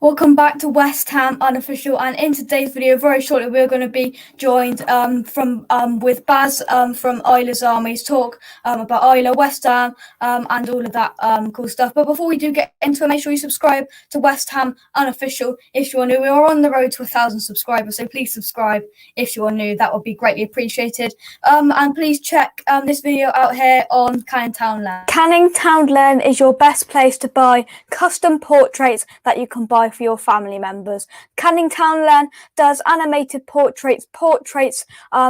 Welcome back to West Ham Unofficial, and in today's video, very shortly, we're going to be joined with Baz from Isla's Army to talk about Isla, West Ham, and all of that cool stuff. But before we do get into it, make sure you subscribe to West Ham Unofficial if you are new. We are on the road to 1,000 subscribers, so please subscribe if you are new. That would be greatly appreciated. And please check this video out here on Canning Townland. Canning Townland is your best place to buy custom portraits that you can buy for your family members. Canning Townland does animated portraits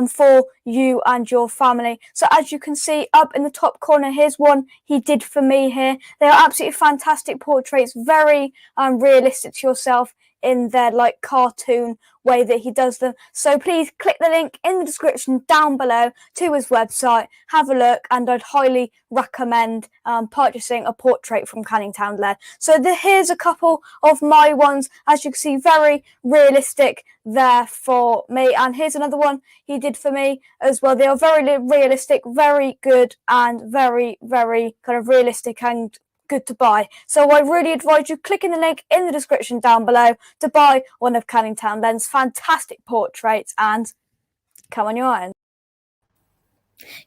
for you and your family. So as you can see up in the top corner, here's one he did for me here. They are absolutely fantastic portraits, very realistic to yourself in their like cartoon way that he does them. So please click the link in the description down below to his website, have a look, and I'd highly recommend purchasing a portrait from Canning Townland. So here's a couple of my ones. As you can see, very realistic there for me, and here's another one he did for me as well. They are very realistic, very good, and very kind of realistic and good to buy. So I really advise you clicking the link in the description down below to buy one of Canning Townland's fantastic portraits and come on your own.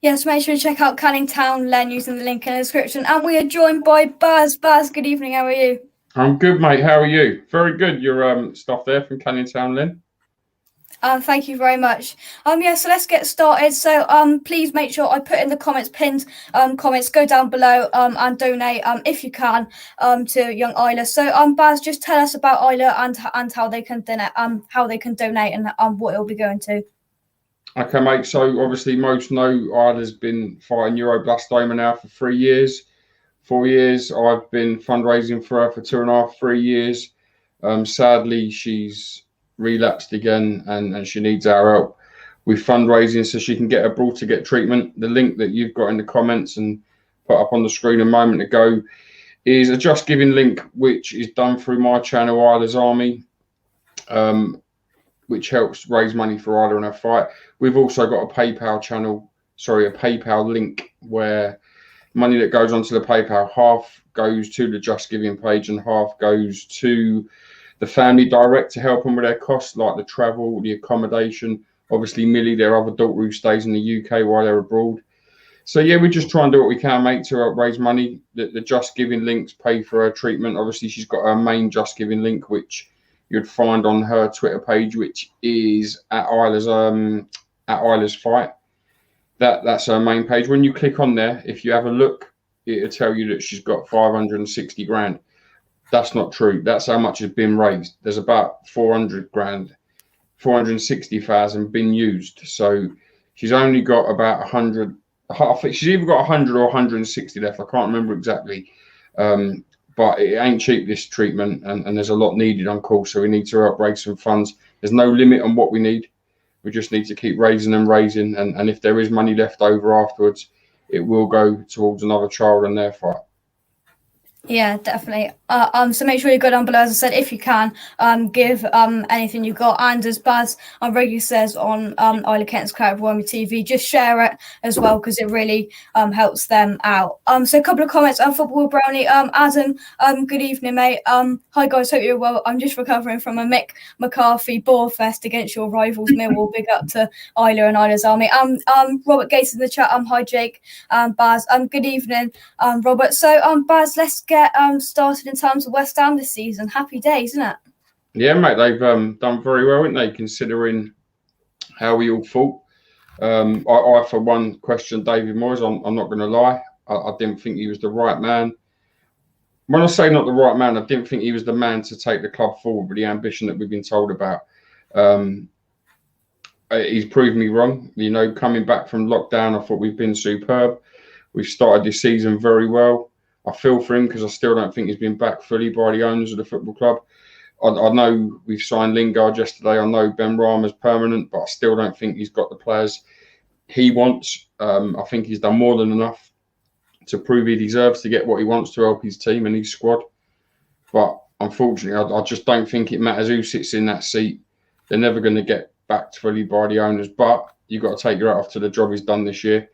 Yes, make sure to check out Canning Townland using the link in the description. And we are joined by Baz. Baz, good evening, how are you? I'm good, mate. How are you? Very good. Your stuff there from Canning Townland. Thank you very much. So let's get started. So please make sure I put in the comments, pinned comments, go down below and donate if you can to young Isla. So Baz, just tell us about Isla and how they can donate and what it'll be going to. Okay, mate. So obviously most know Isla's been fighting neuroblastoma now for 3 years, 4 years. I've been fundraising for her for 2.5, 3 years. Sadly, she's relapsed again and she needs our help with fundraising so she can get abroad to get treatment. The link that you've got in the comments and put up on the screen a moment ago is a Just Giving link, which is done through my channel, Isla's Army, which helps raise money for Isla and her fight. We've also got a PayPal link where money that goes onto the PayPal, half goes to the Just Giving page and half goes to the family direct to help them with their costs, like the travel, the accommodation. Obviously, Millie, their other daughter who stays in the UK while they're abroad. So, yeah, we just try and do what we can, mate, to help raise money. The Just Giving links pay for her treatment. Obviously, she's got her main Just Giving link, which you'd find on her Twitter page, which is at Isla's Fight. That's her main page. When you click on there, if you have a look, it'll tell you that she's got 560 grand. That's not true. That's how much has been raised. There's about 400 grand, 460,000 been used. So she's only got about 100. I think she's either got 100 or 160 left. I can't remember exactly. But it ain't cheap, this treatment, and there's a lot needed on call. So we need to help raise some funds. There's no limit on what we need. We just need to keep raising and raising. And if there is money left over afterwards, it will go towards another child and their fight. Yeah, definitely. So make sure you go down below, as I said, if you can, give anything you got. And as Baz regularly says on Isla Kent's Crowd Army TV, just share it as well because it really helps them out. So a couple of comments on Football Brownie. Adam, good evening, mate. Hi guys, hope you're well. I'm just recovering from a Mick McCarthy ball fest against your rivals Millwall. Big up to Isla and Isla's Army. Robert Gates in the chat. Hi Jake. Baz. Good evening, Robert. So Baz, let's get started in terms of West Ham this season. Happy days, isn't it? Yeah, mate, they've done very well, haven't they, considering how we all fought. I for one, questioned David Moyes. I'm not going to lie. I didn't think he was the right man. When I say not the right man, I didn't think he was the man to take the club forward with the ambition that we've been told about. He's proved me wrong. You know, coming back from lockdown, I thought we've been superb. We've started this season very well. I feel for him because I still don't think he's been backed fully by the owners of the football club. I know we've signed Lingard yesterday. I know Ben Rama's permanent, but I still don't think he's got the players he wants. I think he's done more than enough to prove he deserves to get what he wants to help his team and his squad. But unfortunately, I just don't think it matters who sits in that seat. They're never going to get backed fully by the owners. But you've got to take your hat off to the job he's done this year.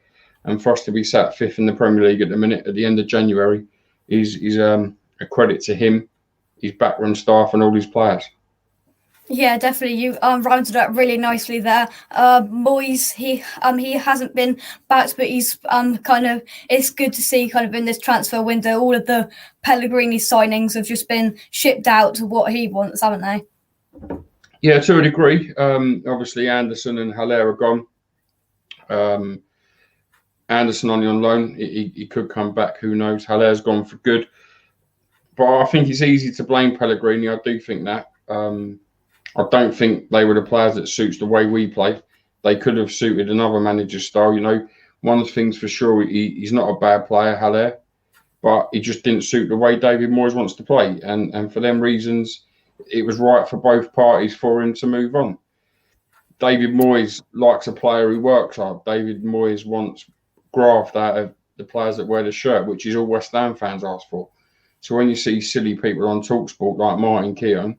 And for us to be sat 5th in the Premier League at the minute, at the end of January, is a credit to him his backroom staff and all his players. Yeah, definitely. You rounded up really nicely there. Moyes, he hasn't been backed, but he's kind of. It's good to see kind of in this transfer window, all of the Pellegrini signings have just been shipped out to what he wants, haven't they? Yeah, to a degree. Obviously, Anderson and Haller are gone. Anderson only on loan. He could come back. Who knows? Haller's gone for good. But I think it's easy to blame Pellegrini. I do think that. I don't think they were the players that suits the way we play. They could have suited another manager's style. You know, one thing's for sure, he's not a bad player, Haller, but he just didn't suit the way David Moyes wants to play. And for them reasons, it was right for both parties for him to move on. David Moyes likes a player who works hard. David Moyes wants graft out of the players that wear the shirt, which is all West Ham fans ask for. So when you see silly people on TalkSport like Martin Keown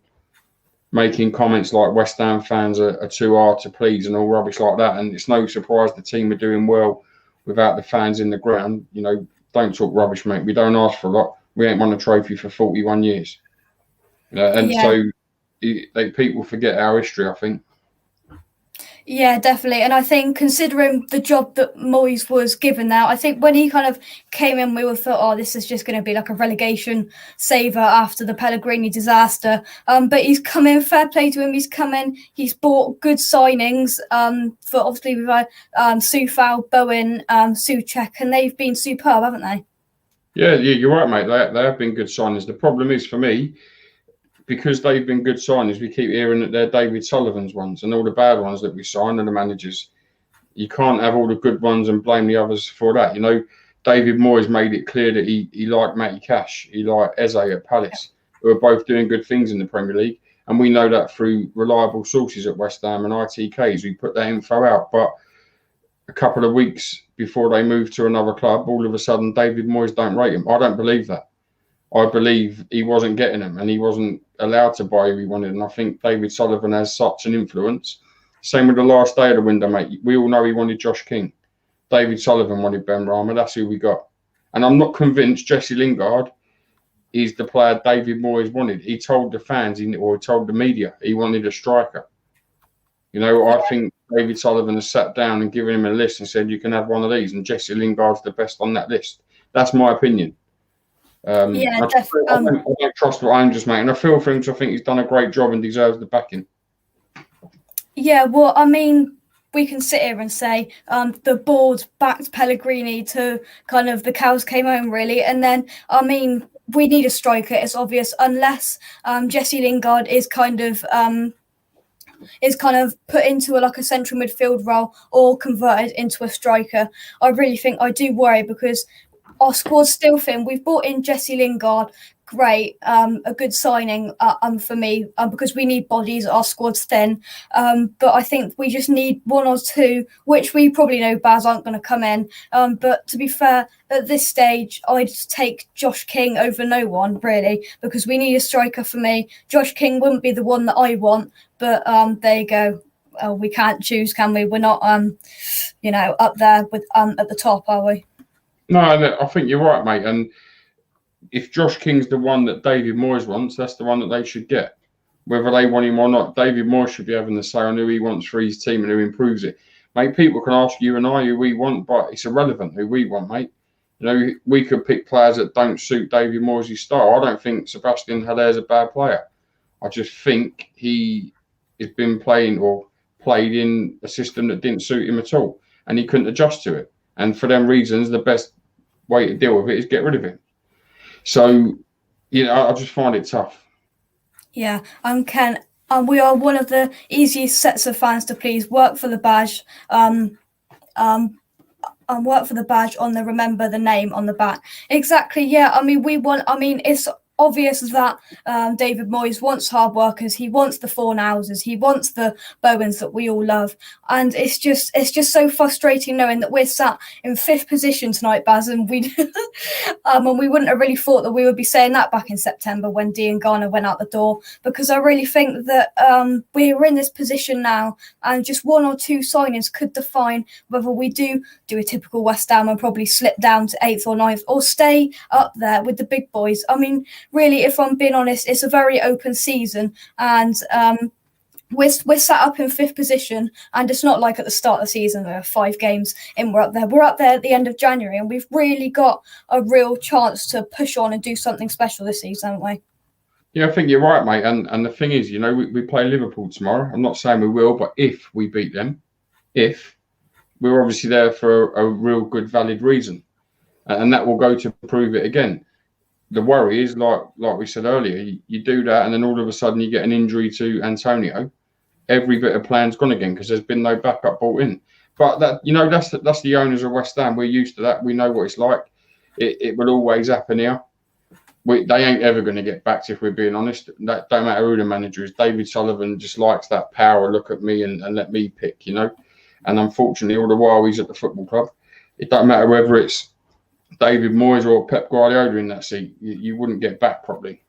making comments like West Ham fans are too hard to please and all rubbish like that, and it's no surprise the team are doing well without the fans in the ground. You know, don't talk rubbish, mate. We don't ask for a lot. We ain't won a trophy for 41 years. So people forget our history, I think. Yeah, definitely. And I think considering the job that Moyes was given now, I think when he kind of came in, we all thought, oh, this is just going to be like a relegation saver after the Pellegrini disaster. But he's come in, fair play to him. He's come in, he's bought good signings. For obviously we've had Soufal, Bowen, Souček, and they've been superb, haven't they? Yeah, you're right, mate. They have been good signings. The problem is for me, because they've been good signings, we keep hearing that they're David Sullivan's ones and all the bad ones that we sign and the managers. You can't have all the good ones and blame the others for that. You know, David Moyes made it clear that he liked Matty Cash, he liked Eze at Palace, who are both doing good things in the Premier League. And we know that through reliable sources at West Ham and ITKs who put that info out. But a couple of weeks before they move to another club, all of a sudden David Moyes don't rate him. I don't believe that. I believe he wasn't getting them and he wasn't allowed to buy who he wanted. And I think David Sullivan has such an influence. Same with the last day of the window, mate. We all know he wanted Josh King. David Sullivan wanted Ben Rama. That's who we got. And I'm not convinced Jesse Lingard is the player David Moyes wanted. He told the fans, or he told the media, he wanted a striker. You know, I think David Sullivan has sat down and given him a list and said, you can have one of these. And Jesse Lingard's the best on that list. That's my opinion. I don't trust what I'm just making. I feel for him because I think he's done a great job and deserves the backing. Yeah, well, I mean, we can sit here and say the board backed Pellegrini to kind of the cows came home, really. And then, I mean, we need a striker. It's obvious, unless Jesse Lingard is kind of put into like a central midfield role or converted into a striker. I really think I do worry because our squad's still thin. We've brought in Jesse Lingard, great, a good signing for me because we need bodies. Our squad's thin, but I think we just need one or two, which we probably know Baz aren't going to come in. But to be fair, at this stage, I'd take Josh King over no one really because we need a striker for me. Josh King wouldn't be the one that I want, but there you go. We can't choose, can we? We're not, up there with at the top, are we? No, I think you're right, mate. And if Josh King's the one that David Moyes wants, that's the one that they should get. Whether they want him or not, David Moyes should be having the say on who he wants for his team and who improves it. Mate, people can ask you and I who we want, but it's irrelevant who we want, mate. You know, we could pick players that don't suit David Moyes' style. I don't think Sebastian Haller's a bad player. I just think he has been played in a system that didn't suit him at all, and he couldn't adjust to it. And for them reasons, the best way to deal with it is get rid of him. So, I just find it tough. Yeah, Ken. We are one of the easiest sets of fans to please. Work for the badge. Work for the badge on the remember the name on the back. Exactly. Yeah. I mean, it's obvious that David Moyes wants hard workers. He wants the Fornhouses. He wants the Bowens that we all love. And it's just so frustrating knowing that we're sat in 5th position tonight, Baz, and and we wouldn't have really thought that we would be saying that back in September when Dean Garner went out the door, because I really think that we're in this position now and just one or two signings could define whether we do a typical West Ham and probably slip down to 8th or 9th or stay up there with the big boys. I mean, really, if I'm being honest, it's a very open season, and we're sat up in 5th position, and it's not like at the start of the season there are 5 games in, we're up there at the end of January, and we've really got a real chance to push on and do something special this season, haven't we? Yeah, I think you're right, mate. And the thing is, we play Liverpool tomorrow. I'm not saying we will, but if we beat them, we're obviously there for a real good, valid reason, and that will go to prove it again. The worry is, like we said earlier, you do that, and then all of a sudden you get an injury to Antonio. Every bit of plan's gone again because there's been no backup brought in. But that's the owners of West Ham. We're used to that. We know what it's like. It will always happen here. They ain't ever going to get backed, if we're being honest. That don't matter who the manager is. David Sullivan just likes that power. Look at me and let me pick, And unfortunately, all the while he's at the football club, it don't matter whether it's David Moyes or Pep Guardiola in that seat. You wouldn't get back properly.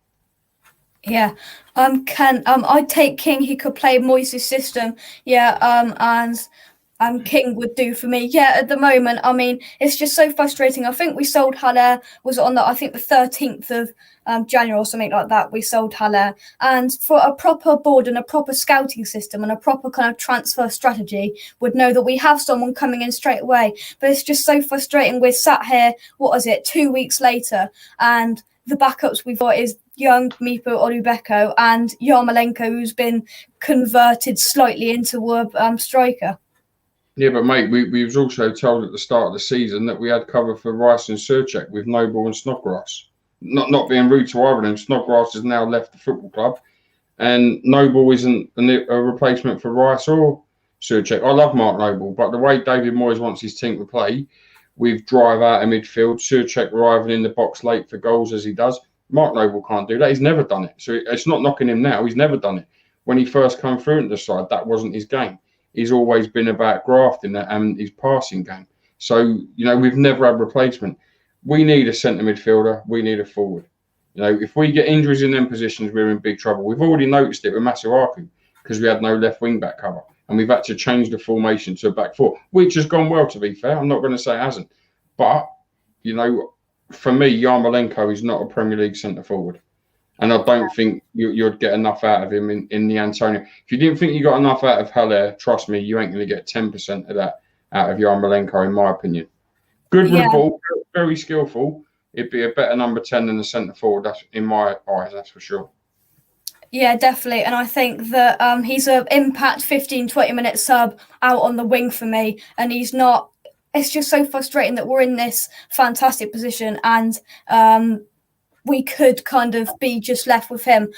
Yeah. I'd take King. He could play Moyes' system. Yeah. And King would do for me. Yeah, at the moment, I mean, it's just so frustrating. I think we sold Haller, was on the 13th of January or something like that. We sold Haller, and for a proper board and a proper scouting system and a proper kind of transfer strategy, would know that we have someone coming in straight away. But it's just so frustrating. We're sat here, 2 weeks later, and the backups we've got is young Mipo Olubeko and Yarmolenko, who's been converted slightly into a striker. Yeah, but mate, we was also told at the start of the season that we had cover for Rice and Surchek with Noble and Snodgrass. Not being rude to either of them, Snodgrass has now left the football club, and Noble isn't a replacement for Rice or Surchek. I love Mark Noble, but the way David Moyes wants his team to play, with drive out of midfield, Surchek arriving in the box late for goals as he does, Mark Noble can't do that. He's never done it. So it's not knocking him now. He's never done it. When he first came through into the side, that wasn't his game. He's always been about grafting and his passing game. So, we've never had replacement. We need a centre midfielder. We need a forward. If we get injuries in them positions, we're in big trouble. We've already noticed it with Masuaku because we had no left wing back cover. And we've had to change the formation to a back four, which has gone well, to be fair. I'm not going to say it hasn't. But, for me, Yarmolenko is not a Premier League centre forward. And I don't think you'd get enough out of him in the Antonio. If you didn't think you got enough out of Haller, trust me, you ain't going to get 10% of that out of Yarmolenko, in my opinion. Good with the ball, very skillful. It'd be a better number 10 than the centre forward, that's in my eyes, that's for sure. Yeah, definitely. And I think that he's an impact 15, 20-minute sub out on the wing for me. And he's not... It's just so frustrating that we're in this fantastic position and... we could kind of be just left with him.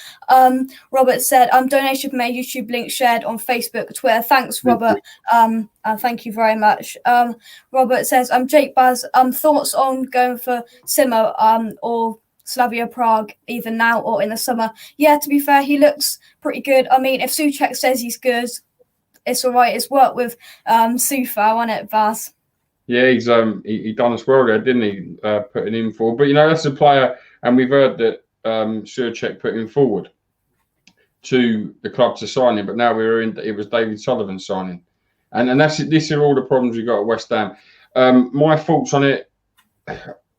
Robert said, donation from a YouTube link shared on Facebook, Twitter. Thanks, Robert. Thank you very much. Robert says, Jake Baz, thoughts on going for Simo or Slavia Prague, either now or in the summer? Yeah, to be fair, he looks pretty good. I mean, if Souček says he's good, it's all right. It's worked with Sufa, wasn't it, Baz? Yeah, he's he done us well there, didn't he? Putting in for, but that's a player, and we've heard that Surchek put him forward to the club to sign him, but now it was David Sullivan signing, and this are all the problems we got at West Ham. My thoughts on it,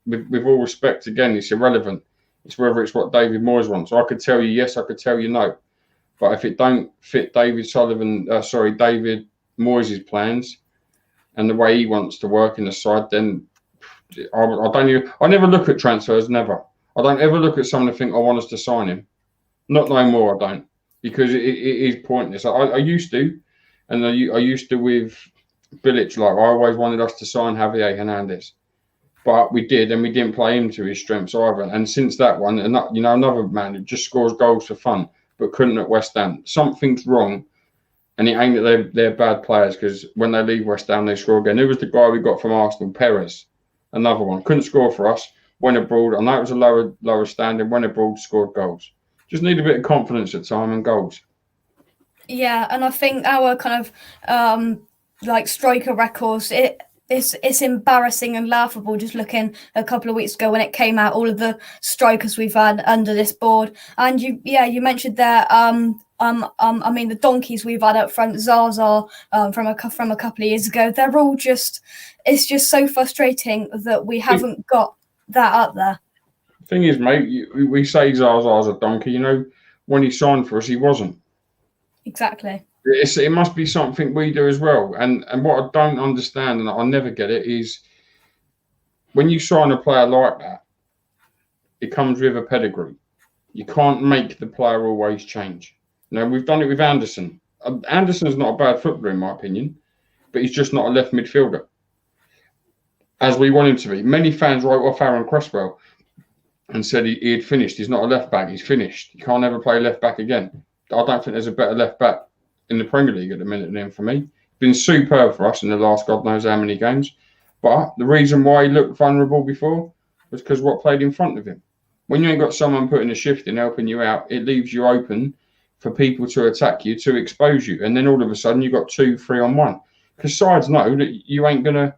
with all respect, again, it's irrelevant. It's whether it's what David Moyes wants. I could tell you yes, I could tell you no, but if it don't fit David Moyes' plans and the way he wants to work in the side, then I never look at transfers, never. I don't ever look at someone and think, I want us to sign him. Not no more, I don't, because it is pointless. I used to, and I used to with Bilic, I always wanted us to sign Javier Hernandez. But we did, and we didn't play him to his strengths either. And since that one, another man who just scores goals for fun, but couldn't at West Ham. Something's wrong. And it ain't that they're bad players, because when they leave West Ham, they score again. Who was the guy we got from Arsenal? Perez, another one. Couldn't score for us. Went abroad. I know it was a lower standing. Went abroad, scored goals. Just need a bit of confidence at time and goals. Yeah, and I think our kind of striker records, it's embarrassing and laughable. Just looking a couple of weeks ago when it came out, all of the strikers we've had under this board, and you mentioned there. I mean, the donkeys we've had up front, Zaza, from a couple of years ago, they're all just... It's just so frustrating that we haven't got that up there. Thing is, mate, we say Zaza's a donkey. You know, when he signed for us, he wasn't. Exactly. It must be something we do as well. And what I don't understand, and I never get it, is when you sign a player like that, it comes with a pedigree. You can't make the player always change. You know, we've done it with Anderson. Anderson's not a bad footballer, in my opinion, but he's just not a left midfielder, as we want him to be. Many fans wrote off Aaron Cresswell and said he had finished. He's not a left back. He's finished. He can't ever play left back again. I don't think there's a better left back in the Premier League at the minute than him for me. Been superb for us in the last God knows how many games. But the reason why he looked vulnerable before was because what played in front of him. When you ain't got someone putting a shift in, helping you out, it leaves you open for people to attack you, to expose you. And then all of a sudden you've got 2, 3 on 1. Because sides know that you ain't going to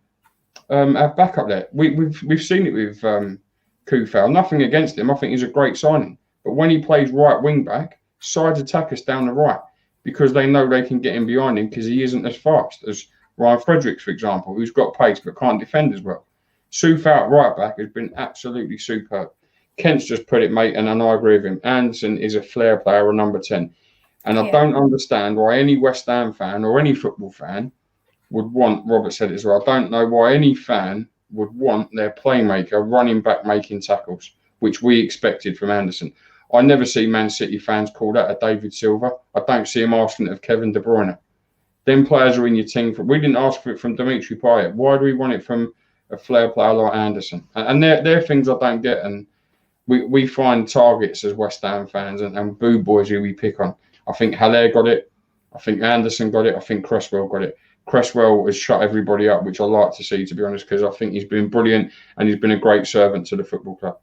have backup there. We've seen it with Kufal. Nothing against him. I think he's a great signing. But when he plays right wing back, sides attack us down the right because they know they can get in behind him because he isn't as fast as Ryan Fredericks, for example, who's got pace but can't defend as well. Soufal at right back has been absolutely superb. Kent's just put it, mate, and I agree with him. Anderson is a flair player, a number 10. And I don't understand why any West Ham fan or any football fan would want, Robert said it as well, I don't know why any fan would want their playmaker running back making tackles, which we expected from Anderson. I never see Man City fans call that a David Silva. I don't see him asking it of Kevin De Bruyne. Them players are in your team. We didn't ask for it from Dimitri Payet. Why do we want it from a flair player like Anderson? And they're things I don't get. And we find targets as West Ham fans and boo boys who we pick on. I think Haller got it. I think Anderson got it. I think Cresswell got it. Cresswell has shut everybody up, which I like to see, to be honest, because I think he's been brilliant and he's been a great servant to the football club.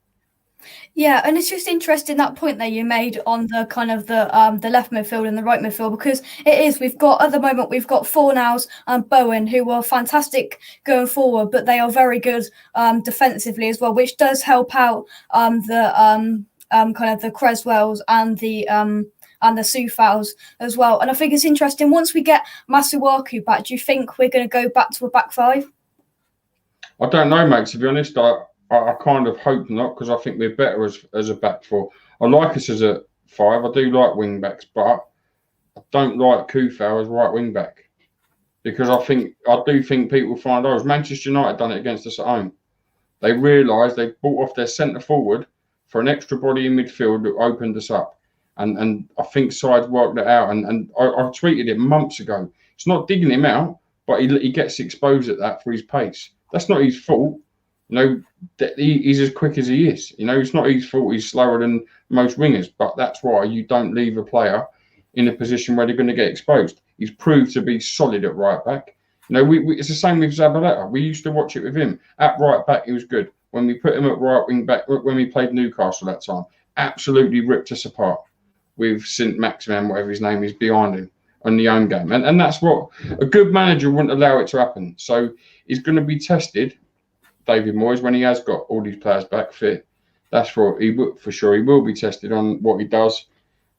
Yeah, and it's just interesting that point that you made on the kind of the left midfield and the right midfield, because it is, we've got at the moment we've got Fornals and Bowen who are fantastic going forward, but they are very good defensively as well, which does help out the kind of the Cresswells and the Soufals as well. And I think it's interesting, once we get Masuaku back, do you think we're going to go back to a back five? I don't know, mate, to be honest. I kind of hope not, because I think we're better as a back four. I like us as a 5. I do like wing backs, but I don't like Kufal as right wing back, because I do think people find, has Manchester United done it against us at home? They realised they bought off their centre forward for an extra body in midfield that opened us up, and I think sides worked it out. And I tweeted it months ago. It's not digging him out, but he gets exposed at that for his pace. That's not his fault. You know, he's as quick as he is. You know, it's not his fault he's slower than most wingers, but that's why you don't leave a player in a position where they're going to get exposed. He's proved to be solid at right back. You know, it's the same with Zabaleta. We used to watch it with him. At right back, he was good. When we put him at right wing back, when we played Newcastle that time, absolutely ripped us apart with St. Maximin, whatever his name is, behind him on the home game. And that's what a good manager wouldn't allow it to happen. So he's going to be tested, David Moyes, when he has got all these players back fit. That's for sure. He will be tested on what he does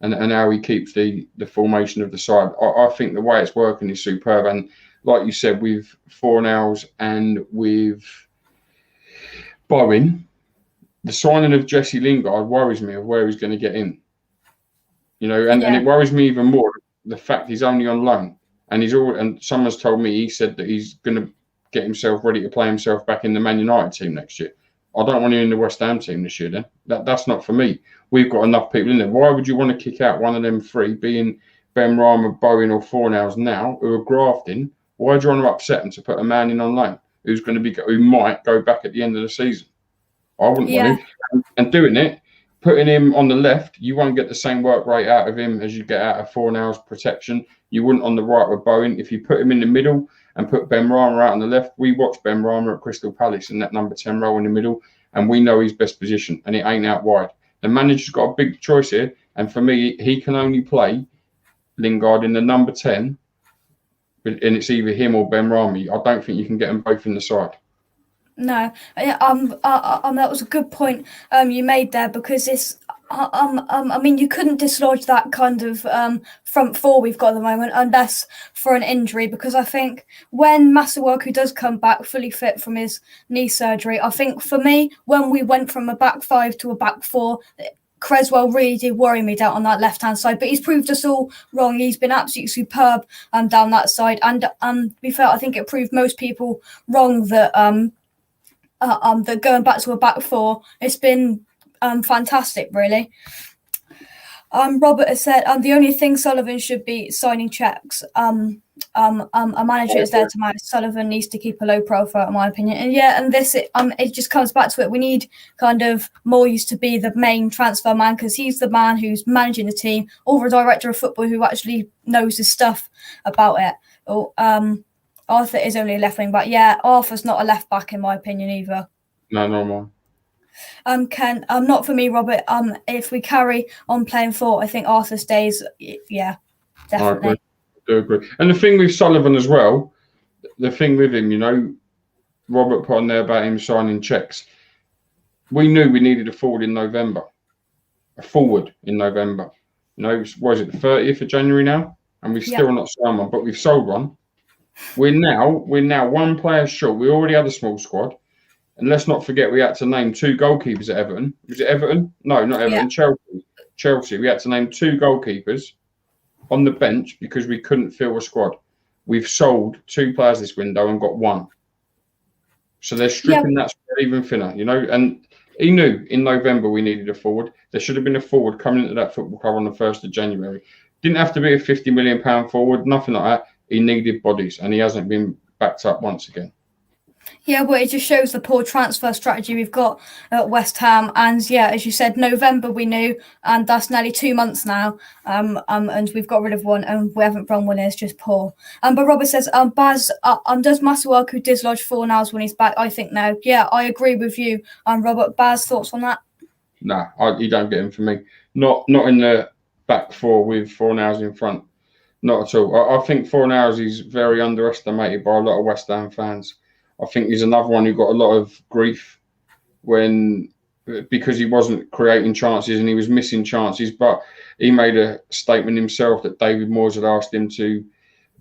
and how he keeps the formation of the side. I think the way it's working is superb. And like you said, with Fornals and with Bowen, the signing of Jesse Lingard worries me of where he's going to get in. You know, and it worries me even more the fact he's only on loan, and someone's told me, he said that he's going to get himself ready to play himself back in the Man United team next year. I don't want him in the West Ham team this year. Then that's not for me. We've got enough people in there. Why would you want to kick out one of them 3, being Ben Rama, Bowen, or Fornals now, who are grafting? Why do you want to upset them to put a man in on loan who might go back at the end of the season? I wouldn't want him. And doing it, putting him on the left, you won't get the same work rate out of him as you get out of Fornals' protection. You wouldn't on the right with Bowen. If you put him in the middle and put Ben Rama out on the left, we watched Ben Rama at Crystal Palace in that number 10 role in the middle, and we know his best position, and it ain't out wide. The manager's got a big choice here, and for me, he can only play Lingard in the number 10, and it's either him or Ben Rama. I don't think you can get them both in the side. No, that was a good point you made there, because I mean, you couldn't dislodge that kind of front four we've got at the moment unless for an injury, because I think when Masuaku does come back fully fit from his knee surgery, I think for me, when we went from a back five to a back four, Creswell really did worry me down on that left-hand side, but he's proved us all wrong. He's been absolutely superb down that side, and to be fair, I think it proved most people wrong that that going back to a back four, it's been fantastic, really. Robert has said the only thing Sullivan should be signing checks. A manager is there to manage. Sullivan needs to keep a low profile, in my opinion. And yeah, and this it just comes back to it. We need kind of Moyes to be the main transfer man, because he's the man who's managing the team, or the director of football who actually knows his stuff about it. Or Arthur is only a left wing back. Yeah, Arthur's not a left back in my opinion either. No, normal. Ken, not for me, Robert. If we carry on playing four, I think Arthur stays. Yeah, definitely. I do agree. And the thing with Sullivan as well, the thing with him, you know, Robert put on there about him signing checks. We knew we needed a forward in November. A forward in November. You know, was it the 30th of January now? And we've still not signed one, but we've sold one. We're now one player short. We already had a small squad. And let's not forget, we had to name 2 goalkeepers at Everton. Was it Everton? No, not Everton. Yeah. Chelsea. We had to name 2 goalkeepers on the bench because we couldn't fill a squad. We've sold 2 players this window and got 1. So they're stripping that squad even thinner, you know. And he knew in November we needed a forward. There should have been a forward coming into that football club on the 1st of January. Didn't have to be a £50 million forward, nothing like that. He needed bodies, and he hasn't been backed up once again. Yeah, well, it just shows the poor transfer strategy we've got at West Ham. And yeah, as you said, November we knew, and that's nearly 2 months now. And we've got rid of one, and we haven't run one. It's just poor. But Robert says, Baz, does Masuaku dislodge Fornals when he's back? I think no. Yeah, I agree with you. Robert, Baz, thoughts on that? Nah, you don't get him for me. Not in the back four with Fornals in front. Not at all. I think Fornals is very underestimated by a lot of West Ham fans. I think he's another one who got a lot of grief because he wasn't creating chances and he was missing chances. But he made a statement himself that David Moyes had asked him to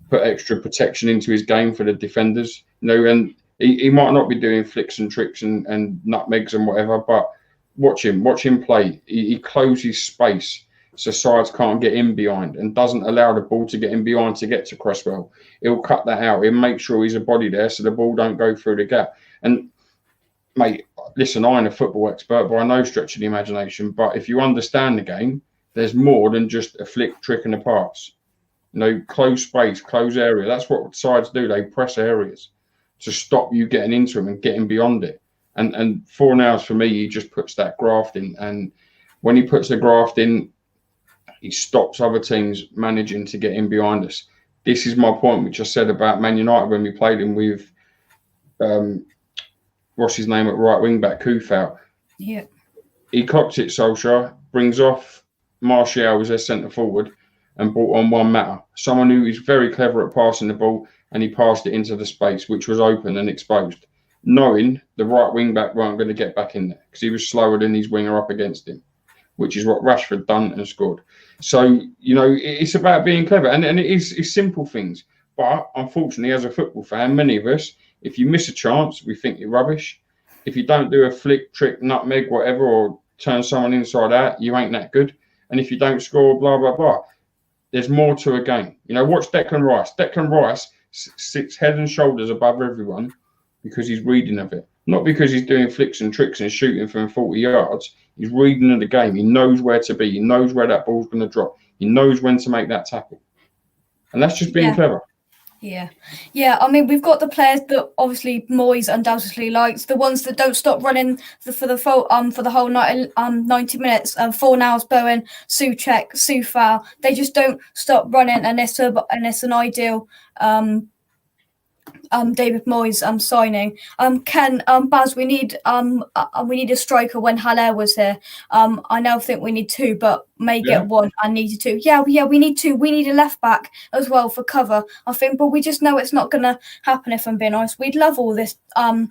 put extra protection into his game for the defenders. You know, and he might not be doing flicks and tricks and nutmegs and whatever, but watch him play. He closes space so sides can't get in behind and doesn't allow the ball to get in behind to get to Cresswell. He'll cut that out. He'll make sure he's a body there so the ball don't go through the gap. And, mate, listen, I ain't a football expert by no stretch of the imagination, but if you understand the game, there's more than just a flick, trick and a pass. You know, close space, close area. That's what sides do. They press areas to stop you getting into them and getting beyond it. And Fornals, for me, he just puts that graft in. And when he puts the graft in, he stops other teams managing to get in behind us. This is my point, which I said about Man United when we played him with, what's his name at right wing back, Kufau. Yeah. He clocked it, Solskjaer, brings off Martial as their centre forward and brought on Juan Mata, someone who is very clever at passing the ball, and he passed it into the space, which was open and exposed, knowing the right wing back weren't going to get back in there because he was slower than his winger up against him, which is what Rashford done and scored. So, you know, it's about being clever. And it's simple things. But unfortunately, as a football fan, many of us, if you miss a chance, we think you're rubbish. If you don't do a flick, trick, nutmeg, whatever, or turn someone inside out, you ain't that good. And if you don't score, blah, blah, blah. There's more to a game. You know, watch Declan Rice. Declan Rice sits head and shoulders above everyone because he's reading of it. Not because he's doing flicks and tricks and shooting from 40 yards. He's reading of the game. He knows where to be. He knows where that ball's going to drop. He knows when to make that tackle. And that's just being clever. Yeah. I mean, we've got the players that obviously Moyes undoubtedly likes, the ones that don't stop running for the whole 90 minutes. Fornals, Bowen, Souček, Soufal. They just don't stop running, and it's an ideal David Moyes signing. Ken, Baz, we need a striker when Haller was here. I now think we need 2, but may get 1 and needed 2. Yeah, we need 2. We need a left back as well for cover, I think, but we just know it's not gonna happen, if I'm being honest. We'd love all this and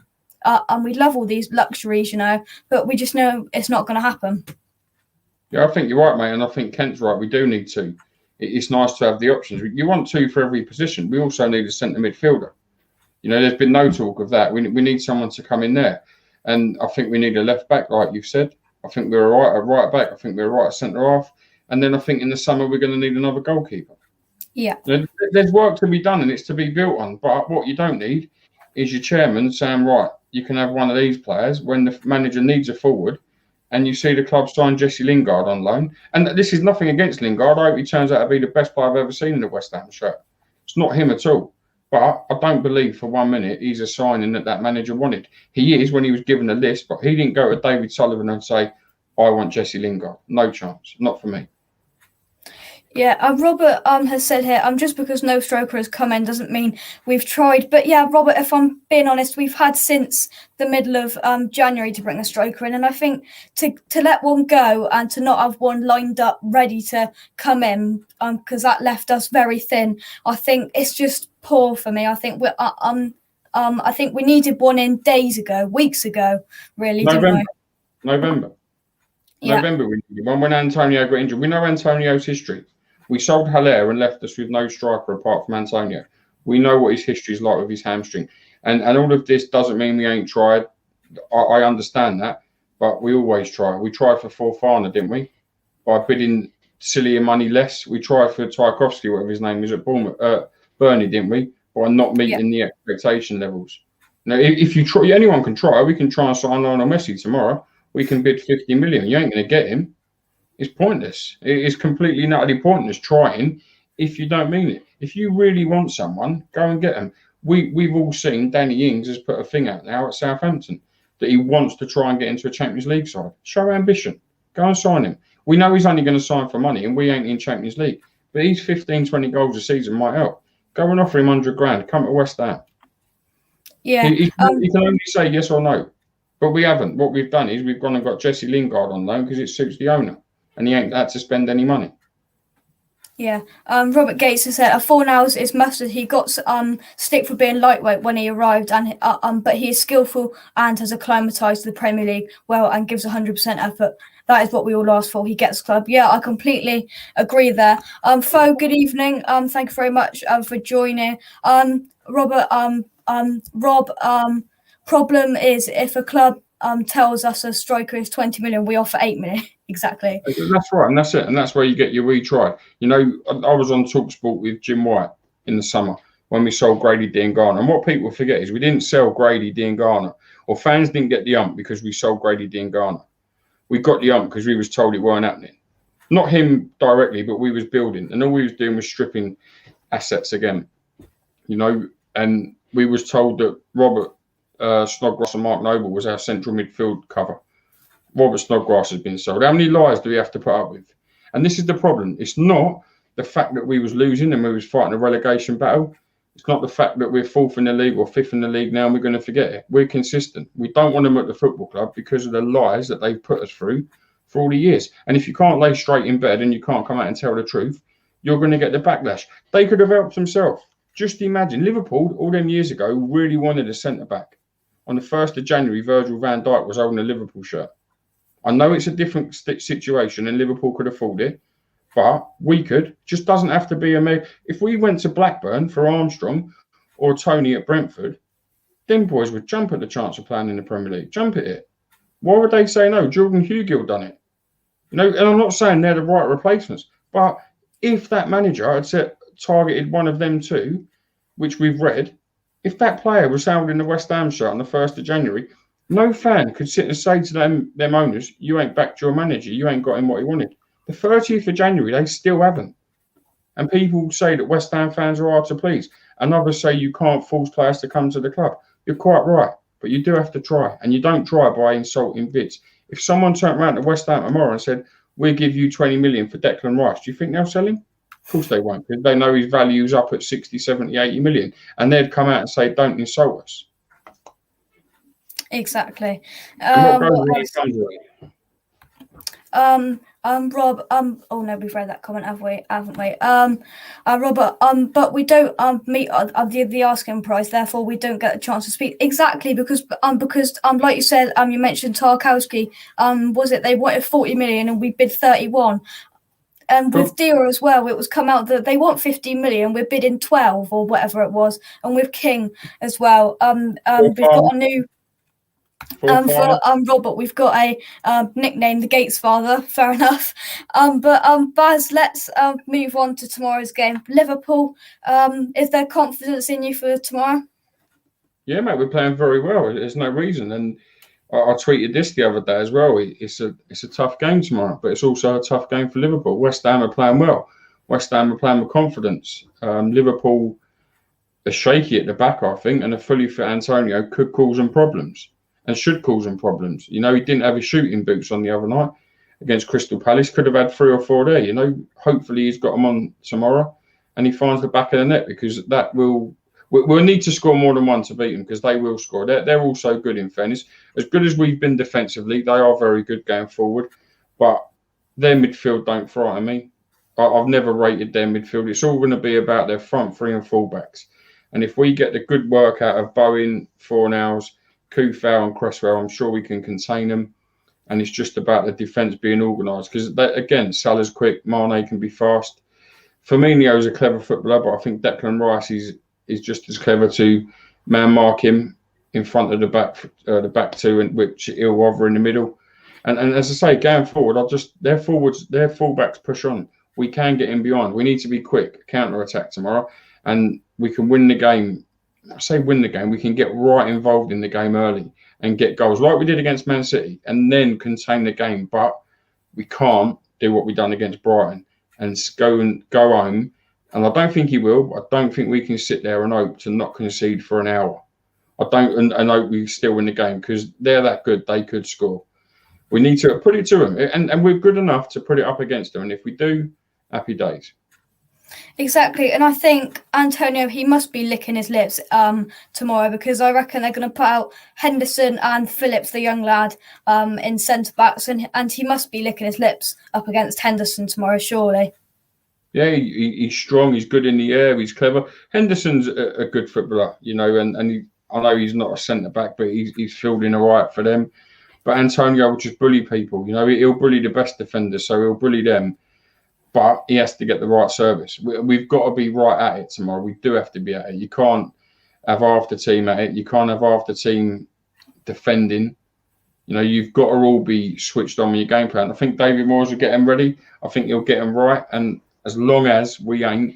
we'd love all these luxuries, you know, but we just know it's not gonna happen. Yeah, I think you're right, mate, and I think Kent's right. We do need two. It's nice to have the options. You want two for every position. We also need a centre midfielder. There's been no talk of that. We need someone to come in there, and I think we need a left back, like you've said. I think we're all right at right back. I think we're all right at centre half, and then I think in the summer we're going to need another goalkeeper. Yeah. There's work to be done, and it's to be built on. But what you don't need is your chairman saying, right, you can have one of these players when the manager needs a forward, and you see the club sign Jesse Lingard on loan. And this is nothing against Lingard. I hope he turns out to be the best player I've ever seen in the West Ham shirt. It's not him at all. But I don't believe for 1 minute he's a signing that manager wanted. He is when he was given a list, but he didn't go to David Sullivan and say, I want Jesse Lingard. No chance. Not for me. Yeah, Robert has said here, just because no striker has come in doesn't mean we've tried. But yeah, Robert, if I'm being honest, we've had since the middle of January to bring a striker in, and I think to let one go and to not have one lined up ready to come in, because that left us very thin. I think it's just poor for me. I think I think we needed one in weeks ago, really, didn't we? November. Yeah. November we needed one when Antonio got injured. We know Antonio's history. We sold Haller and left us with no striker apart from Antonio. We know what his history is like with his hamstring. And all of this doesn't mean we ain't tried. I understand that, but we always try. We tried for Fofana, didn't we? By bidding sillier money less. We tried for Tchaikovsky, whatever his name is, at Burnley, didn't we? By not meeting the expectation levels. Now, if you try, anyone can try. We can try and sign Lionel Messi tomorrow. We can bid 50 million. You ain't going to get him. It's pointless. It's completely and utterly pointless trying if you don't mean it. If you really want someone, go and get them. We've all seen Danny Ings has put a thing out now at Southampton that he wants to try and get into a Champions League side. Show ambition. Go and sign him. We know he's only going to sign for money and we ain't in Champions League. But these 15, 20 goals a season might help. Go and offer him 100 grand. Come to West Ham. Yeah. He can only say yes or no. But we haven't. What we've done is we've gone and got Jesse Lingard on loan because it suits the owner. And he ain't had to spend any money. Yeah. Robert Gates has said a 4 hours is mustard. He got stick for being lightweight when he arrived, and but he is skillful and has acclimatised to the Premier League well and gives 100% effort. That is what we all asked for. He gets club. Yeah, I completely agree there. Fo, good evening. Thank you very much for joining. Robert, Rob, problem is if a club tells us a striker is 20 million, we offer 8 million. Exactly. That's right, and that's it, and that's where you get your retry. I was on TalkSport with Jim White in the summer when we sold Grady Diangana, and what people forget is we didn't sell Grady Diangana, or fans didn't get the ump because we sold Grady Diangana. We got the ump because we was told it weren't happening. Not him directly, but we was building, and all we was doing was stripping assets again. And we was told that Robert Snodgrass and Mark Noble was our central midfield cover. Robert Snodgrass has been sold. How many lies do we have to put up with? And this is the problem. It's not the fact that we was losing and we was fighting a relegation battle. It's not the fact that we're 4th in the league or 5th in the league now and we're going to forget it. We're consistent. We don't want them at the football club because of the lies that they've put us through for all the years. And if you can't lay straight in bed and you can't come out and tell the truth, you're going to get the backlash. They could have helped themselves. Just imagine, Liverpool, all them years ago, really wanted a centre-back. On the 1st of January, Virgil van Dijk was holding a Liverpool shirt. I know it's a different situation and Liverpool could afford it, but we could. Just doesn't have to be if we went to Blackburn for Armstrong or Tony at Brentford, them boys would jump at the chance of playing in the Premier League. Jump at it. Why would they say no? Jordan Hugill done it. And I'm not saying they're the right replacements, but if that manager had targeted one of them two, which we've read, if that player was held in the West Ham shirt on the 1st of January, no fan could sit and say to them owners, you ain't backed your manager, you ain't got him what he wanted. The 30th of January, they still haven't. And people say that West Ham fans are hard to please. And others say you can't force players to come to the club. You're quite right, but you do have to try. And you don't try by insulting bids. If someone turned around to West Ham tomorrow and said, we'll give you 20 million for Declan Rice, do you think they'll sell him? Of course they won't, because they know his value's up at 60, 70, 80 million. And they'd come out and say, don't insult us. Exactly. Rob, oh no, we've read that comment, haven't we? Robert, but we don't meet the asking price, therefore we don't get a chance to speak. Exactly, because like you said, you mentioned Tarkowski, was it they wanted 40 million and we bid 31. And with Dira as well, it was come out that they want 15 million, we're bidding 12 or whatever it was. And with King as well, we've got a new for Robert, we've got a nickname, the Gates Father. Fair enough. But Baz, let's move on to tomorrow's game. Liverpool. Is there confidence in you for tomorrow? Yeah, mate, we're playing very well. There's no reason, and I tweeted this the other day as well. It's a tough game tomorrow, but it's also a tough game for Liverpool. West Ham are playing well. West Ham are playing with confidence. Liverpool are shaky at the back, I think, and a fully fit Antonio could cause them problems and should cause them problems. You know, he didn't have his shooting boots on the other night against Crystal Palace. Could have had 3 or 4 there. You know, hopefully he's got them on tomorrow and he finds the back of the net, because that will. We'll need to score more than one to beat them, because they will score. They're also good, in fairness. As good as we've been defensively, they are very good going forward. But their midfield don't frighten me. I've never rated their midfield. It's all going to be about their front three and fullbacks. And if we get the good work out of Bowen, Fornals, Kufau and Cresswell, I'm sure we can contain them. And it's just about the defence being organised. Because, again, Salah's quick, Mane can be fast. Firmino's a clever footballer, but I think Declan Rice is just as clever to man mark him in front of the back two, and which he'll hover in the middle. And as I say, going forward, their fullbacks push on. We can get in behind. We need to be quick, counter attack tomorrow, and we can win the game. I say win the game. We can get right involved in the game early and get goals like we did against Man City, and then contain the game. But we can't do what we done against Brighton and go home. And I don't think he will. I don't think we can sit there and hope to not concede for an hour. I don't, and hope we still win the game, because they're that good. They could score. We need to put it to them, and we're good enough to put it up against them. And if we do, happy days. Exactly, and I think Antonio, he must be licking his lips tomorrow, because I reckon they're going to put out Henderson and Phillips, the young lad, in centre backs, and he must be licking his lips up against Henderson tomorrow, surely. Yeah, he's strong. He's good in the air. He's clever. Henderson's a good footballer, you know, and I know he's not a centre back, but he's fielding all right for them. But Antonio will just bully people. You know, he'll bully the best defenders, so he'll bully them. But he has to get the right service. We've got to be right at it tomorrow. We do have to be at it. You can't have half the team at it. You can't have half the team defending. You know, you've got to all be switched on with your game plan. I think David Moyes will get them ready. I think he'll get them right. And as long as we ain't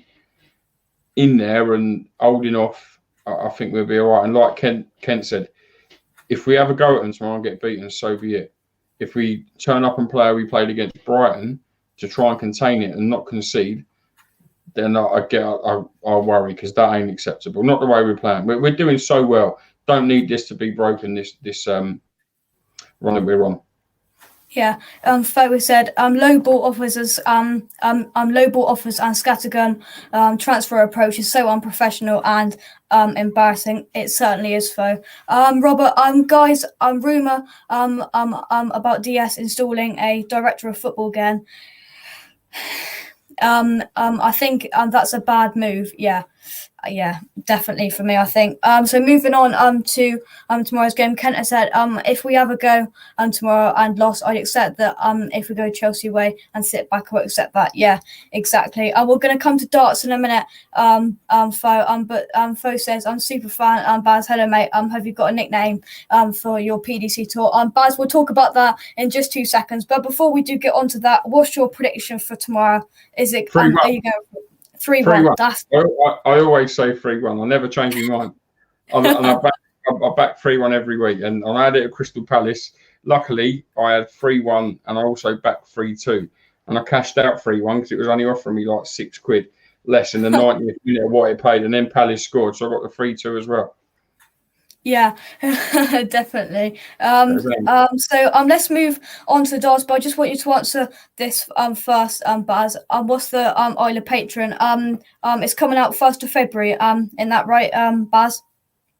in there and holding off, I think we'll be all right. And like Kent said, if we have a go at them tomorrow and get beaten, so be it. If we turn up and play how we played against Brighton to try and contain it and not concede, then I'll worry, because that ain't acceptable. Not the way we're playing. We're doing so well. Don't need this to be broken, this run that we're on. Yeah, Foe said low ball offers and scattergun transfer approach is so unprofessional and embarrassing. It certainly is, Foe. Robert, guys, rumour about DS installing a director of football again. I think that's a bad move. Yeah, definitely for me, I think. So moving on to tomorrow's game, Kent has said if we have a go tomorrow and lost, I'd accept that. If we go Chelsea way and sit back, I won't accept that. Yeah, exactly. We're going to come to darts in a minute. Fo, but Fo says I'm super fan. Baz, hello mate. Have you got a nickname for your PDC tour? Baz, we'll talk about that in just 2 seconds. But before we do get onto that, what's your prediction for tomorrow? Is it? Are you going for 3-1. I always say 3-1. I never change my mind. I back 3-1 every week. And I had it at Crystal Palace. Luckily, I had 3-1 and I also backed 3-2. And I cashed out 3-1 because it was only offering me like £6 less in the 90th minute of what it paid. And then Palace scored. So I got the 3-2 as well. Yeah, definitely. So let's move on to the darts, but I just want you to answer this first, Baz. What's the Isla patron? It's coming out 1st of February. Isn't that right, Baz?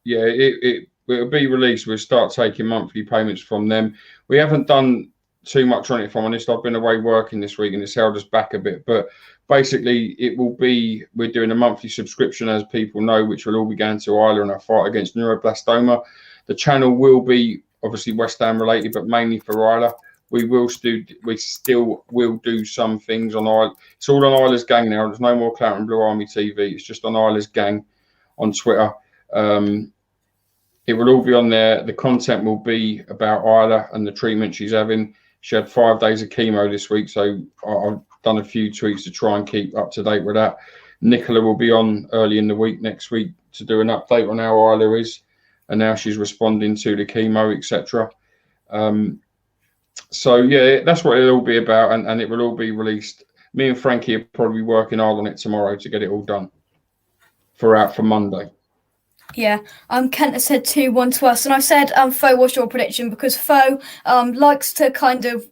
Yeah, it'll be released. We'll start taking monthly payments from them. We haven't done too much on it, if I'm honest. I've been away working this week and it's held us back a bit. But basically, we're doing a monthly subscription, as people know, which will all be going to Isla and our fight against neuroblastoma. The channel will be obviously West Ham related, but mainly for Isla. We still will do some things on Isla. It's all on Isla's Gang now. There's no more Claret and Blue Army TV. It's just on Isla's Gang on Twitter. It will all be on there. The content will be about Isla and the treatment she's having. She had 5 days of chemo this week, so I've done a few tweets to try and keep up to date with that. Nicola will be on early in the week next week to do an update on how Isla is and how she's responding to the chemo, etc. So yeah, that's what it'll all be about, and it will all be released. Me and Frankie are probably working hard on it tomorrow to get it all done for Monday. Yeah, Kent has said 2-1 to us, and I said, Fo, what's your prediction? Because Fo likes to kind of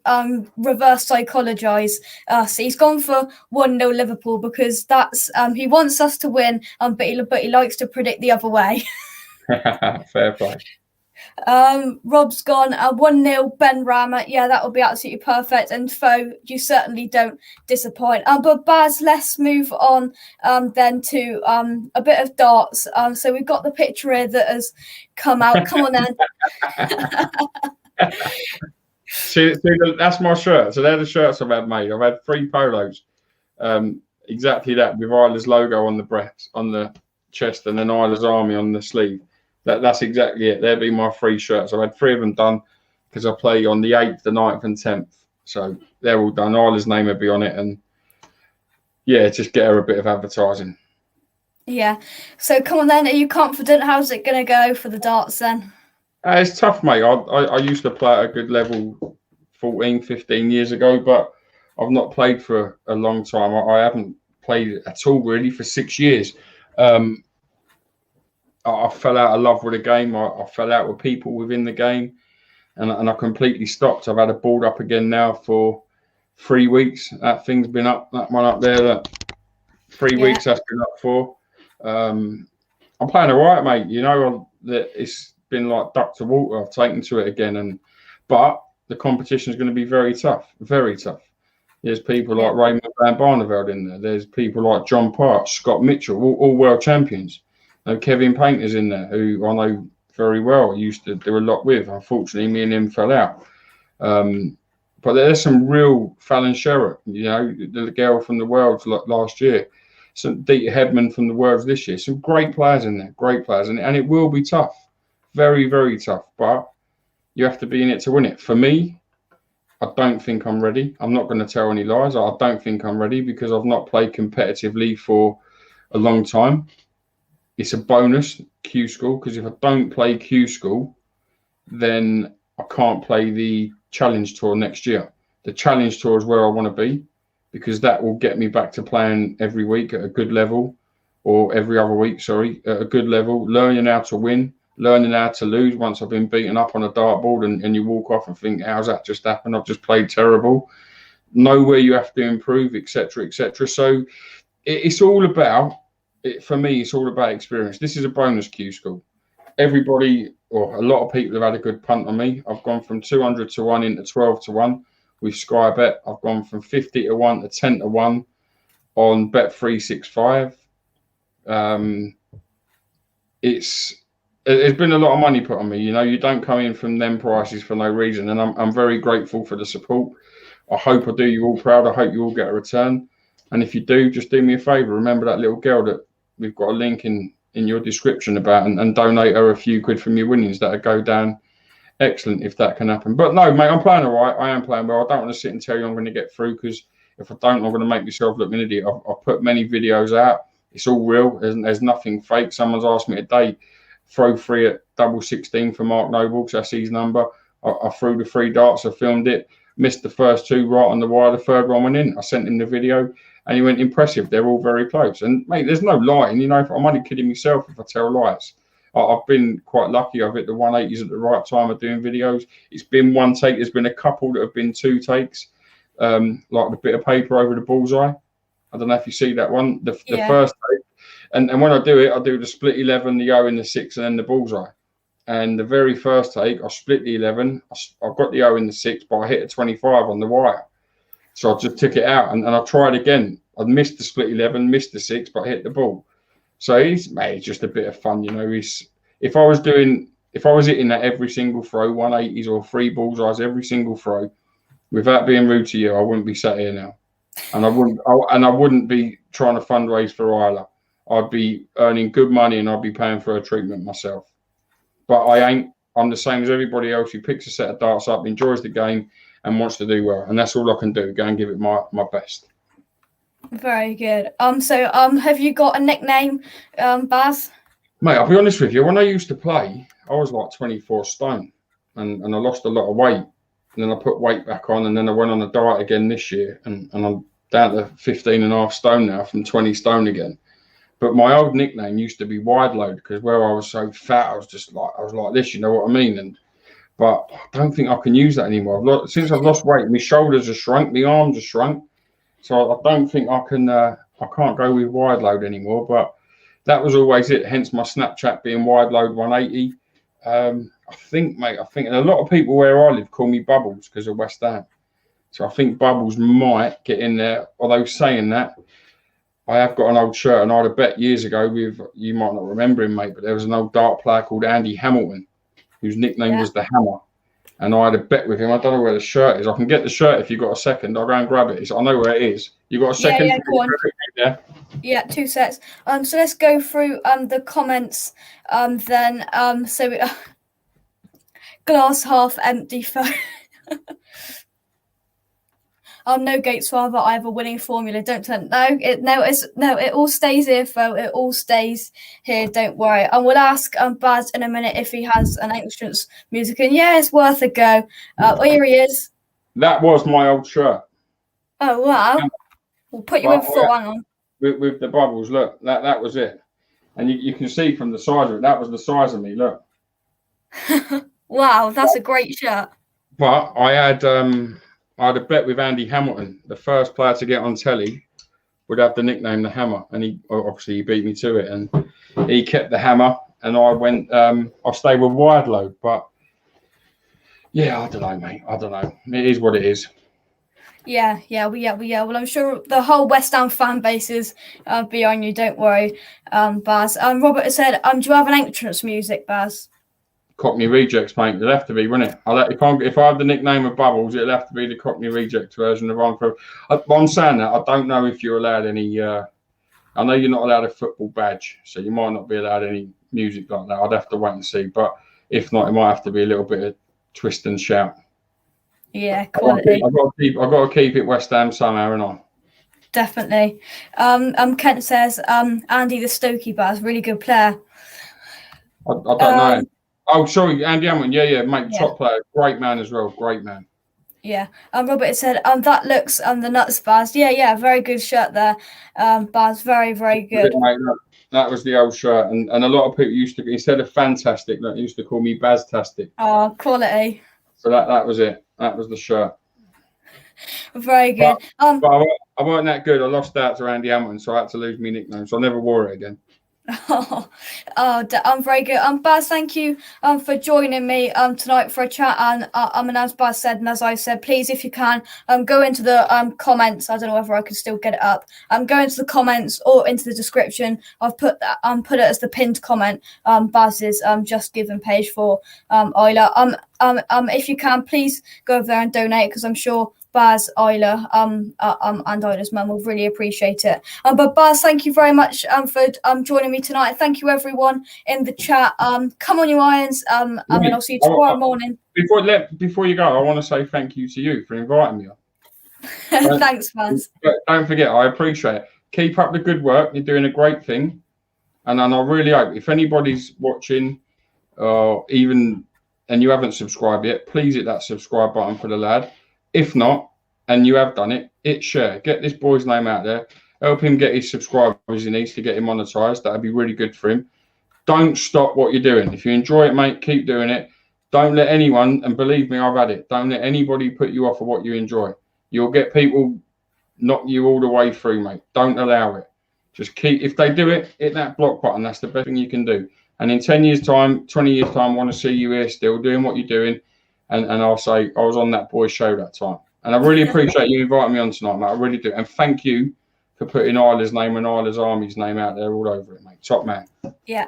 reverse psychologise us. He's gone for 1-0 Liverpool because that's he wants us to win, but he likes to predict the other way. Fair play. Rob's gone 1-0 Ben Rama. Yeah, that will be absolutely perfect. And Fo, you certainly don't disappoint. But Baz, let's move on then to a bit of darts. So we've got the picture here that has come out. Come on then. See, that's my shirt. So they're the shirts I've had made. I've had 3 polos. Exactly that, with Isla's logo on the breast, on the chest, and then Isla's Army on the sleeve. That's exactly it. They'll be my 3 shirts. I've had 3 of them done because I play on the 8th, the 9th, and 10th. So they're all done. Isla's name will be on it, and yeah, just get her a bit of advertising. Yeah. So come on then. Are you confident? How's it going to go for the darts then? It's tough, mate. I used to play at a good level 14, 15 years ago, but I've not played for a long time. I haven't played at all really for 6 years. I fell out of love with the game. I fell out with people within the game, and I completely stopped. I've had a board up again now for 3 weeks. That thing's been up, that one up there, that 3 weeks that's been up for. I'm playing all right, mate. You know, that it's been like duck to water. I've taken to it again, but the competition is going to be very tough, very tough. There's people like Raymond van Barneveld in there. There's people like John Park, Scott Mitchell, all world champions. Kevin Painter's in there, who I know very well. I used to do a lot with. Unfortunately, me and him fell out. But there's some real Fallon Sherritt, you know, the girl from the Worlds last year. Some Dieter Hedman from the Worlds this year. Some great players in there, great players. And it will be tough. Very, very tough. But you have to be in it to win it. For me, I don't think I'm ready. I'm not going to tell any lies. I don't think I'm ready because I've not played competitively for a long time. It's a bonus, Q School, because if I don't play Q School, then I can't play the Challenge Tour next year. The Challenge Tour is where I want to be because that will get me back to playing every week at a good level, or every other week, sorry, at a good level, learning how to win, learning how to lose once I've been beaten up on a dartboard and you walk off and think, how's that just happened? I've just played terrible. Know where you have to improve, etc., etc. So it's all about, for me, it's all about experience. This is a bonus Q School. Everybody, or a lot of people have had a good punt on me. I've gone from 200 to 1 into 12 to 1 with Sky Bet. I've gone from 50 to 1 to 10 to 1 on Bet365. There's been a lot of money put on me. You know, you don't come in from them prices for no reason, and I'm very grateful for the support. I hope I do you all proud. I hope you all get a return. And if you do, just do me a favour. Remember that little girl that we've got a link in your description about, and donate her a few quid from your winnings. That'll go down excellent if that can happen. But no, mate, I'm playing all right. I am playing well. I don't want to sit and tell you I'm going to get through, because if I don't, I'm going to make myself look an idiot. I've put many videos out. It's all real. There's nothing fake. Someone's asked me today, throw 3 at double 16 for Mark Noble, because that's his number. I threw the 3 darts. I filmed it. Missed the first 2 right on the wire. The third one went in. I sent him the video. And he went, impressive. They're all very close. And, mate, there's no lying. You know, I'm only kidding myself if I tell lies. I've been quite lucky. I've hit the 180s at the right time of doing videos. It's been 1 take. There's been a couple that have been 2 takes, like the bit of paper over the bullseye. I don't know if you see that one, the first take. And when I do it, I do the split 11, the O in the 6, and then the bullseye. And the very first take, I split the 11. I got the O in the 6, but I hit a 25 on the wire. So I just took it out and I tried again. I'd missed the split 11, missed the 6, but I hit the ball. So it's just a bit of fun, you know. If I was hitting that every single throw, 180s or 3 bullseyes every single throw, without being rude to you, I wouldn't be sat here now. And I wouldn't be trying to fundraise for Isla. I'd be earning good money and I'd be paying for a treatment myself. But I ain't. I'm the same as everybody else who picks a set of darts up, enjoys the game, and wants to do well. And that's all I can do. Go and give it my best. Very good. Have you got a nickname, Baz? Mate, I'll be honest with you. When I used to play, I was like 24 stone, and I lost a lot of weight. And then I put weight back on, and then I went on a diet again this year, and I'm down to 15 and a half stone now from 20 stone again. But my old nickname used to be Wide Load, because where I was so fat, I was like this, you know what I mean? But I don't think I can use that anymore. Since I've lost weight, my shoulders have shrunk, my arms have shrunk. So I don't think I can't go with Wide Load anymore. But that was always it. Hence my Snapchat being Wide Load 180. I think, and a lot of people where I live call me Bubbles because of West Ham. So I think Bubbles might get in there. Although saying that, I have got an old shirt, and I had a bet years ago with, you might not remember him, mate, but there was an old dart player called Andy Hamilton, whose nickname was the Hammer. And I had a bet with him. I don't know where the shirt is. I can get the shirt if you've got a second. I'll go and grab it. I know where it is. You got a second? Yeah, go on. Yeah, 2 sets. So let's go through the comments then. Glass half empty phone. No Gates father, I have a winning formula. Don't turn it all stays here, Fo. It all stays here, don't worry. And we'll ask Baz in a minute if he has an entrance music. And yeah, it's worth a go. Here he is. That was my old shirt. Oh wow. We'll put you in full, hang on. With the bubbles, look, that was it. And you can see from the size of it, that was the size of me, look. Wow, that's a great shirt. But I had a bet with Andy Hamilton. The first player to get on telly would have the nickname the Hammer, and he beat me to it, and he kept the Hammer, and I went. I stayed with Wide Load, but yeah, I don't know, mate. I don't know. It is what it is. Yeah. Well, I'm sure the whole West Ham fan base is behind you. Don't worry, Baz. Robert has said, "Do you have an entrance music, Baz?" Cockney Rejects, mate. It'll have to be, wouldn't it? If I have the nickname of Bubbles, it'll have to be the Cockney Rejects version of Encore. I'm saying that I don't know if you're allowed any. I know you're not allowed a football badge, so you might not be allowed any music like that. I'd have to wait and see. But if not, it might have to be a little bit of twist and shout. Yeah, quality. I've got to keep it West Ham somehow, and I. Definitely. Kent says, Andy the Stokey Baz, really good player. I don't know. Oh, sorry, Andy Hamilton. Yeah, mate, top player. Great man as well. Great man. Yeah. Robert said, that looks the nuts, Baz. Yeah, very good shirt there. Baz, very, very good. Mate, that was the old shirt. And a lot of people used to, instead of fantastic, they used to call me Baz-tastic. Oh, quality. So that was it. That was the shirt. Very good. But I wasn't that good. I lost out to Andy Hamilton, so I had to lose my nickname. So I never wore it again. I'm very good. Baz, thank you for joining me tonight for a chat. And as Baz said, and as I said, please, if you can, go into the comments. I don't know whether I can still get it up. Go into the comments or into the description. I've put it as the pinned comment. Baz's Just Giving page for Isla. If you can, please go over there and donate, because I'm sure Baz, Isla, and Isla's mum will really appreciate it. But Baz, thank you very much for joining me tonight. Thank you, everyone in the chat. Come on, you irons. And I'll see you tomorrow morning. Before you go, I want to say thank you to you for inviting me. Thanks, Baz. Don't forget, I appreciate it. Keep up the good work. You're doing a great thing, and I really hope if anybody's watching, and you haven't subscribed yet, please hit that subscribe button for the lad. If not, and you have done it, hit share. Get this boy's name out there. Help him get his subscribers he needs to get him monetized. That'd be really good for him. Don't stop what you're doing. If you enjoy it, mate, keep doing it. Don't let anyone, and believe me, I've had it, don't let anybody put you off of what you enjoy. You'll get people knock you all the way through, mate. Don't allow it. Just if they do it, hit that block button. That's the best thing you can do. And in 10 years' time, 20 years' time, I want to see you here still doing what you're doing. And I'll say, I was on that boys' show that time. And I really appreciate you inviting me on tonight, mate. I really do. And thank you for putting Isla's name and Isla's Army's name out there all over it, mate. Top man. Yeah.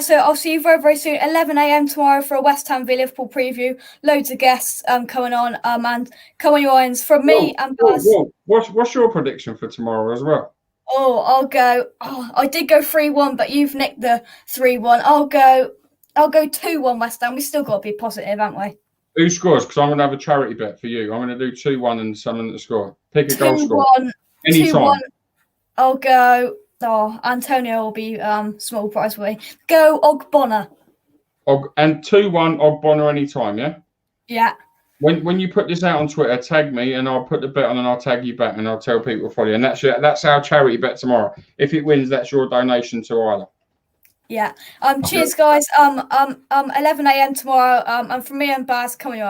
So I'll see you very, very soon. 11 a.m. tomorrow for a West Ham v Liverpool preview. Loads of guests coming on. And come on, your irons from me and Baz. What's your prediction for tomorrow as well? Oh, I'll go. Oh, I did go 3-1, but you've nicked the 3-1. I'll go 2-1 West Ham. We still got to be positive, haven't we? Who scores? Because I'm going to have a charity bet for you. I'm going to do 2-1 and someone to score. Pick a goal score. 2-1. Anytime. 2-1. I'll go. Oh, Antonio will be small price away. Go Ogbonna. And 2-1 Ogbonna anytime, yeah? Yeah. When you put this out on Twitter, tag me and I'll put the bet on and I'll tag you back and I'll tell people to follow you. And that's our charity bet tomorrow. If it wins, that's your donation to Isla. Yeah. Cheers, guys. 11 a.m. tomorrow. And from me and Baz, come on, your